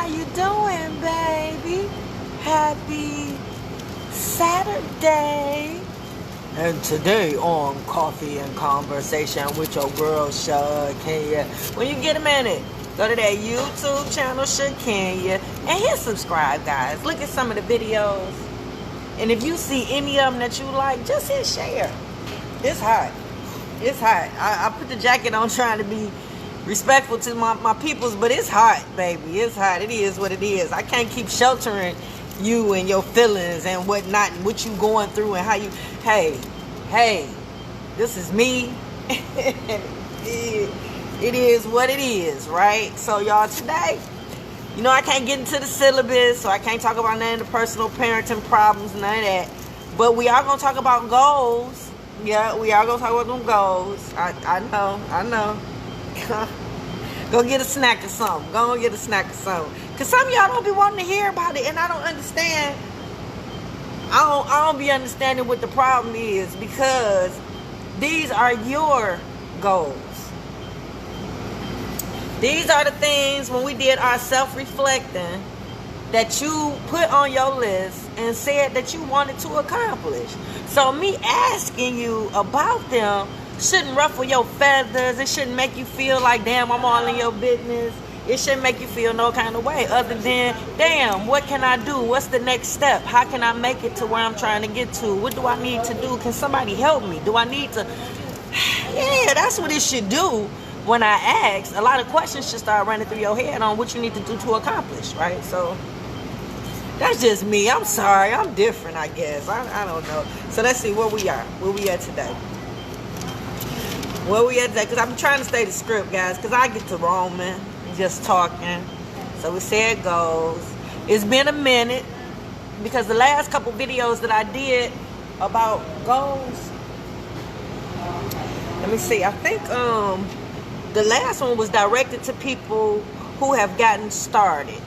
How you doing, baby? Happy Saturday. And today on Coffee and Conversation with your girl, Shakenya. When you get a minute, go to that YouTube channel, Shakenya, and hit subscribe, guys. Look at some of the videos. And if you see any of them that you like, just hit share. It's hot. It's hot. I put the jacket on trying to be respectful to my peoples, but it's hot, baby. It's hot. It is what it is. I can't keep sheltering you and your feelings and whatnot and what you going through and how you, hey, this is me. It is what it is, right? So y'all, today, you know, I can't get into the syllabus, so I can't talk about none of the personal parenting problems, none of that, but we are going to talk about goals. Yeah, we are going to talk about them goals. I know. Go get a snack or something. Go get a snack or something. Because some of y'all don't be wanting to hear about it, and I don't understand. I don't be understanding what the problem is, because these are your goals. These are the things, when we did our self-reflecting, that you put on your list and said that you wanted to accomplish. So me asking you about them shouldn't ruffle your feathers. It shouldn't make you feel like, damn, I'm all in your business. It shouldn't make you feel no kind of way other than, damn, what can I do? What's the next step? How can I make it to where I'm trying to get to? What do I need to do? Can somebody help me? Do I need to? Yeah, that's what it should do. When I ask, a lot of questions should start running through your head on what you need to do to accomplish, right? So that's just me. I'm sorry. I'm different, I guess. I don't know. So let's see where we are. Where we at today? Where we at today? Because I'm trying to stay the script, guys, because I get to roaming, just talking. So we said goals. It's been a minute, because the last couple videos that I did about goals, let me see. I think the last one was directed to people who have gotten started.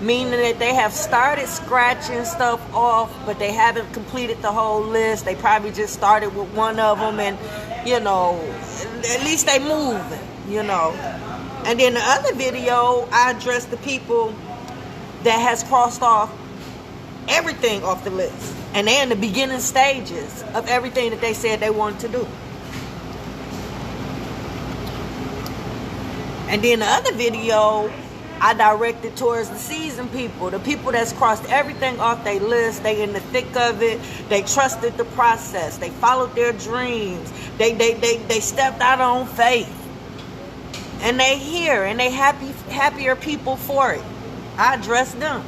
Meaning that they have started scratching stuff off, but they haven't completed the whole list. They probably just started with one of them, and, you know, at least they moving, you know. And then the other video, I addressed the people that has crossed off everything off the list. And they're in the beginning stages of everything that they said they wanted to do. And then the other video, I directed towards the seasoned people, the people that's crossed everything off their list. They in the thick of it. They trusted the process. They followed their dreams. They stepped out on faith. And they here, and they happier people for it. I addressed them.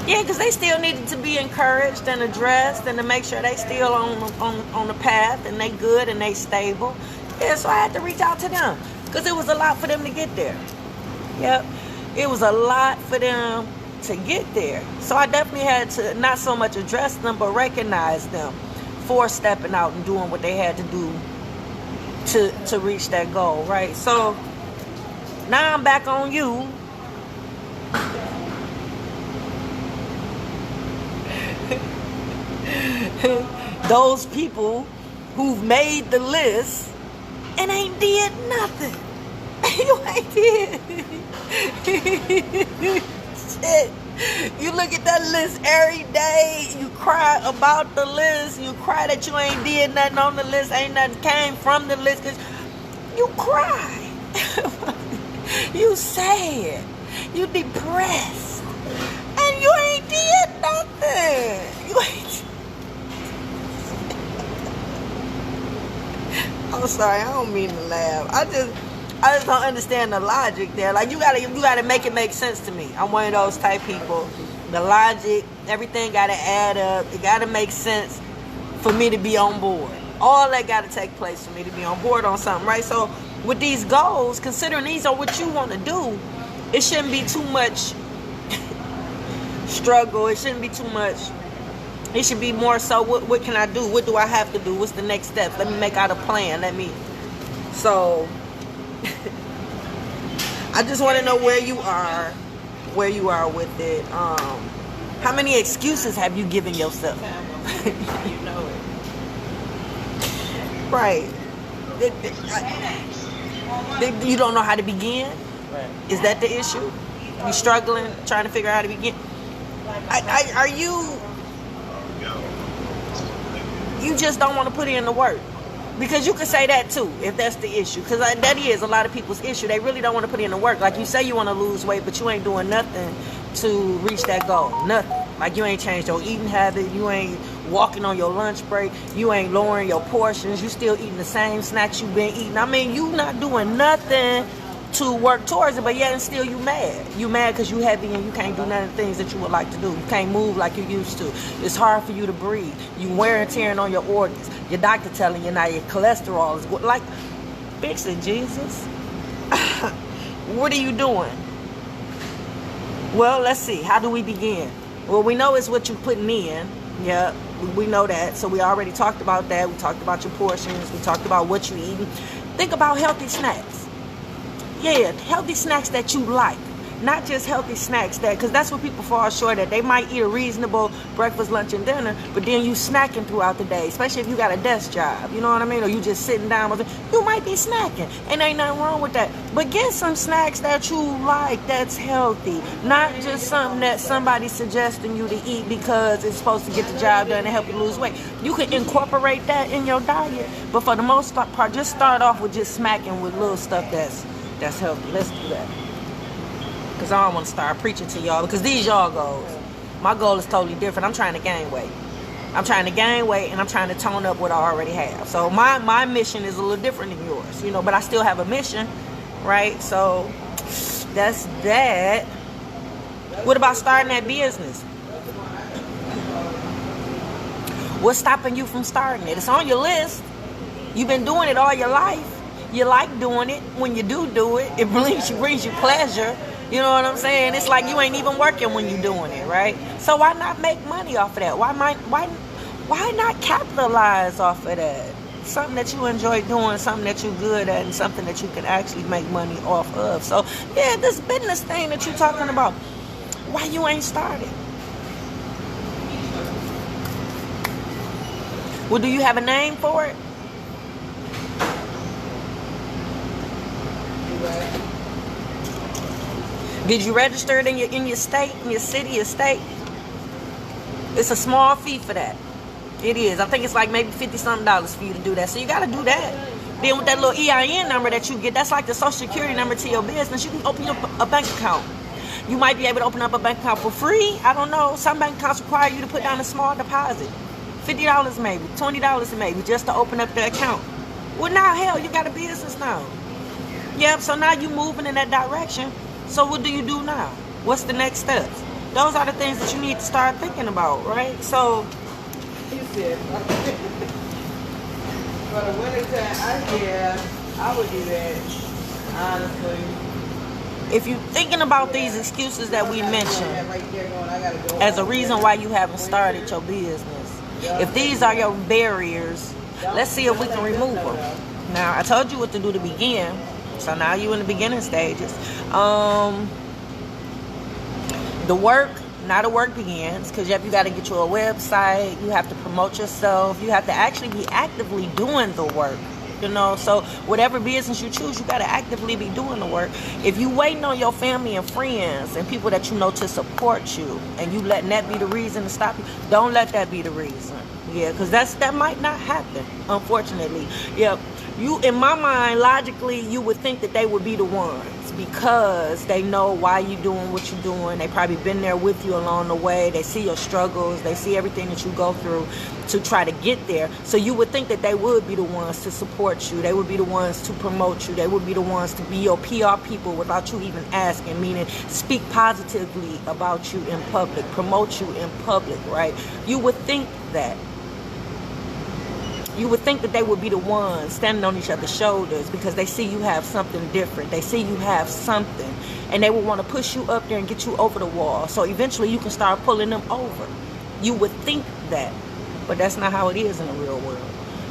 Yeah, because they still needed to be encouraged and addressed, and to make sure they still on the path, and they good and they stable. Yeah, so I had to reach out to them, because it was a lot for them to get there. Yep, it was a lot for them to get there. So I definitely had to not so much address them, but recognize them for stepping out and doing what they had to do to reach that goal, right? So now I'm back on you. Those people who've made the list and ain't did nothing. You ain't did shit. You look at that list every day. You cry about the list. You cry that you ain't did nothing on the list. Ain't nothing came from the list. Cause you cry. You sad. You depressed. And you ain't did nothing. You ain't. I'm sorry, I don't mean to laugh. I just don't understand the logic there. Like, you gotta make it make sense to me. I'm one of those type people. The logic, everything gotta add up. It gotta make sense for me to be on board. All that gotta take place for me to be on board on something, right? So with these goals, considering these are what you want to do, it shouldn't be too much struggle. It shouldn't be too much. It should be more so, what can I do? What do I have to do? What's the next step? Let me make out a plan. So, I just want to know where you are with it. How many excuses have you given yourself? You know it. Right. You don't know how to begin? Right. Is that the issue? You struggling, trying to figure out how to begin? Are you just don't want to put in the work? Because you could say that too, if that's the issue. Because that is a lot of people's issue. They really don't want to put in the work. Like you say you want to lose weight, but you ain't doing nothing to reach that goal. Nothing. Like you ain't changed your eating habit. You ain't walking on your lunch break. You ain't lowering your portions. You still eating the same snacks you've been eating. I mean, you not doing nothing to work towards it, but yet and still you mad. You mad because you heavy and you can't do none of the things that you would like to do. You can't move like you used to. It's hard for you to breathe. You wear and tearing on your organs. Your doctor telling you now your cholesterol is like, fix it, Jesus. What are you doing? Well, let's see. How do we begin? Well, we know it's what you're putting in. Yeah, we know that. So we already talked about that. We talked about your portions. We talked about what you're eating. Think about healthy snacks. Yeah, healthy snacks that you like. Not just healthy snacks that, because that's what people fall short at. They might eat a reasonable breakfast, lunch, and dinner, but then you snacking throughout the day, especially if you got a desk job, you know what I mean? Or you just sitting down with it. You might be snacking, and ain't nothing wrong with that. But get some snacks that you like that's healthy, not just something that somebody's suggesting you to eat because it's supposed to get the job done and help you lose weight. You can incorporate that in your diet, but for the most part, just start off with just smacking with little stuff that's healthy. Let's do that. Because I don't want to start preaching to y'all, because these y'all goals. My goal is totally different. I'm trying to gain weight. I'm trying to gain weight, and I'm trying to tone up what I already have. So my mission is a little different than yours, you know, but I still have a mission, right? So that's that. What about starting that business? What's stopping you from starting it? It's on your list. You've been doing it all your life. You like doing it. When you do it, it brings you pleasure. You know what I'm saying? It's like you ain't even working when you're doing it, right? So why not make money off of that? Why not capitalize off of that? Something that you enjoy doing, something that you're good at, and something that you can actually make money off of. So yeah, this business thing that you're talking about, why you ain't started? Well, do you have a name for it? Did you register it in your state, in your city, your state? It's a small fee for that. It is. I think it's like maybe $50-something for you to do that. So you got to do that. Then with that little EIN number that you get, that's like the social security number to your business. You can open up a bank account. You might be able to open up a bank account for free. I don't know. Some bank accounts require you to put down a small deposit. $50 maybe, $20 maybe, just to open up the account. Well, now, hell, you got a business now. Yep, so now you're moving in that direction. So what do you do now? What's the next steps? Those are the things that you need to start thinking about, right? So, He said, for the wintertime, I would do that, honestly. if you're thinking about these excuses that we mentioned as a reason why you haven't started your business, if these are your barriers, let's see if we can remove them. Now, I told you what to do to begin. So now you in the beginning stages. The work begins because you got to get you a website. You have to promote yourself. You have to actually be actively doing the work. You know, so whatever business you choose, you got to actively be doing the work. If you waiting on your family and friends and people that you know to support you, and you letting that be the reason to stop you, don't let that be the reason. Yeah, because that might not happen, unfortunately. Yeah, you, in my mind, logically, you would think that they would be the ones because they know why you're doing what you're doing. They probably been there with you along the way. They see your struggles. They see everything that you go through to try to get there. So you would think that they would be the ones to support you. They would be the ones to promote you. They would be the ones to be your PR people without you even asking, meaning speak positively about you in public, promote you in public, right? You would think that. You would think that they would be the ones standing on each other's shoulders because they see you have something different. They see you have something. And they would want to push you up there and get you over the wall. So eventually you can start pulling them over. You would think that. But that's not how it is in the real world.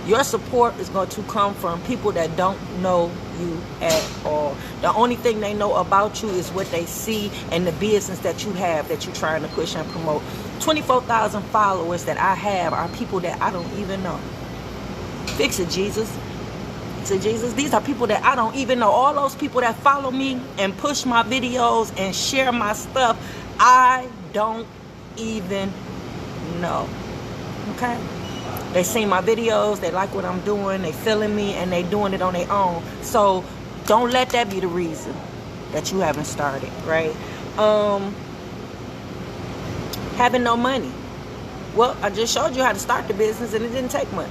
Your support is going to come from people that don't know you at all. The only thing they know about you is what they see and the business that you have that you're trying to push and promote. 24,000 followers that I have are people that I don't even know. Fix it, Jesus. to Jesus. These are people that I don't even know. All those people that follow me and push my videos and share my stuff, I don't even know. Okay? They see my videos, they like what I'm doing, they feeling me, and they doing it on their own. So don't let that be the reason that you haven't started, right? Having no money. Well, I just showed you how to start the business, and it didn't take much.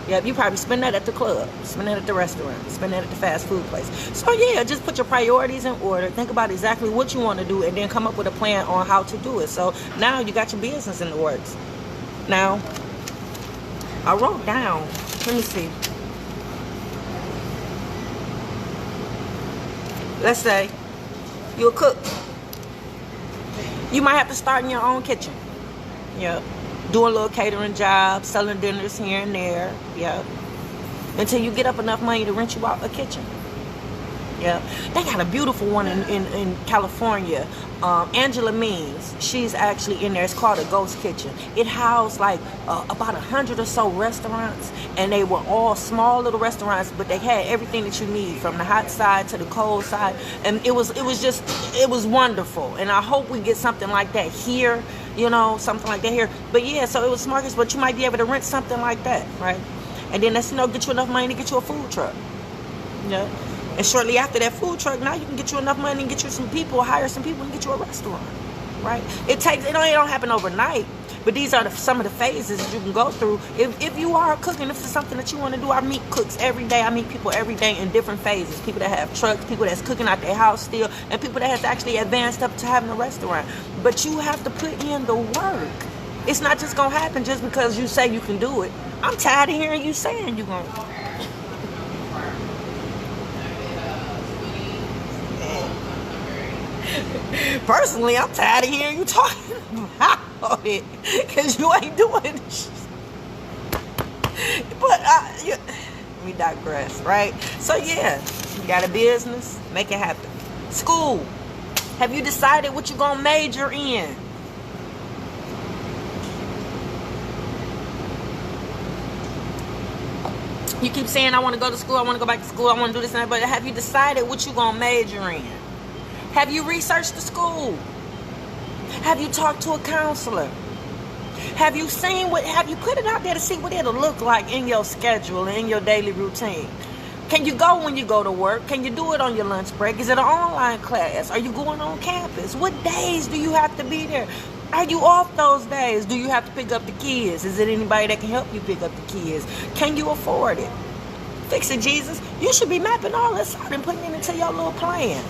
Yeah, you probably spend that at the club, spend that at the restaurant, spend that at the fast food place. So yeah, just put your priorities in order. Think about exactly what you want to do, and then come up with a plan on how to do it. So now you got your business in the works. Now, I wrote down, let me see. Let's say you're a cook. You might have to start in your own kitchen. Yeah. Doing little catering jobs, selling dinners here and there. Yeah. Until you get up enough money to rent you out a kitchen. Yeah. They got a beautiful one in California. Angela Means. She's actually in there. It's called a ghost kitchen. It housed like about 100 or so restaurants. And they were all small little restaurants, but they had everything that you need, from the hot side to the cold side. And it was wonderful. And I hope we get something like that here. You know, something like that here. But yeah, so it was smart, but you might be able to rent something like that, right? And then that's, get you enough money to get you a food truck. Yeah. And shortly after that food truck, now you can get you enough money and get you some people, hire some people and get you a restaurant, right? It don't happen overnight, but these are some of the phases that you can go through. If you are cooking, if it's something that you want to do, I meet cooks every day. I meet people every day in different phases. People that have trucks, people that's cooking out their house still, and people that has actually advanced up to having a restaurant. But you have to put in the work. It's not just going to happen just because you say you can do it. I'm tired of hearing you saying you're going to. Personally, I'm tired of hearing you talking about it, because you ain't doing it. But we digress, right? So yeah, you got a business, make it happen. School. Have you decided what you're going to major in? You keep saying, I want to go to school, I want to go back to school, I want to do this and that, but have you decided what you're going to major in? Have you researched the school? Have you talked to a counselor? Have you put it out there to see what it'll look like in your schedule and in your daily routine? Can you go when you go to work? Can you do it on your lunch break? Is it an online class? Are you going on campus? What days do you have to be there? Are you off those days? Do you have to pick up the kids? Is it anybody that can help you pick up the kids? Can you afford it? Fix it, Jesus. You should be mapping all this out and putting it into your little plan.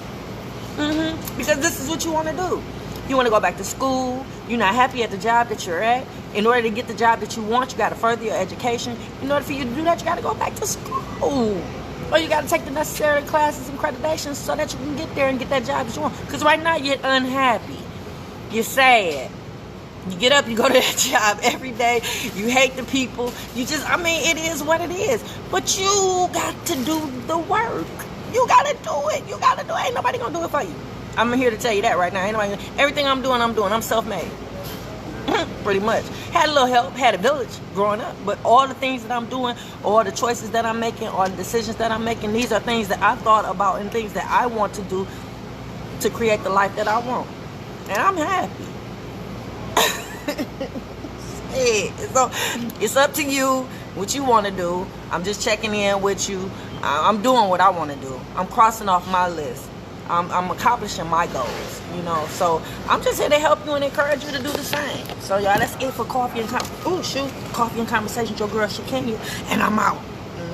Because this is what you want to do. You want to go back to school. You're not happy at the job that you're at. In order to get the job that you want, you got to further your education. In order for you to do that, you got to go back to school. Or you got to take the necessary classes and accreditations so that you can get there and get that job that you want. Because right now, you're unhappy. You're sad. You get up, you go to that job every day. You hate the people. It is what it is. But you got to do the work. You gotta do it. Ain't nobody gonna do it for you. I'm here to tell you that right now. Everything I'm doing. I'm self-made. Pretty much. Had a little help, had a village growing up. But all the things that I'm doing, all the choices that I'm making, all the decisions that I'm making, these are things that I thought about and things that I want to do to create the life that I want. And I'm happy. So it's up to you what you want to do. I'm just checking in with you. I'm doing what I want to do. I'm crossing off my list. I'm accomplishing my goals, So I'm just here to help you and encourage you to do the same. So y'all, that's it for Coffee and Conversation with your girl Shakenya, and I'm out.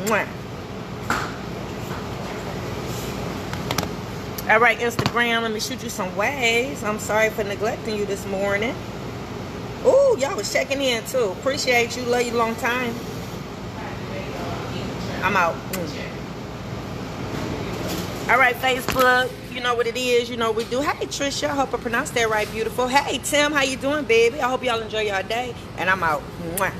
Mwah. All right, Instagram, let me shoot you some waves. I'm sorry for neglecting you this morning. Ooh, y'all was checking in too. Appreciate you. Love you long time. I'm out. All right, Facebook. You know what it is. You know what we do. Hey, Trisha. I hope I pronounced that right, beautiful. Hey, Tim. How you doing, baby? I hope y'all enjoy your day. And I'm out. Mwah.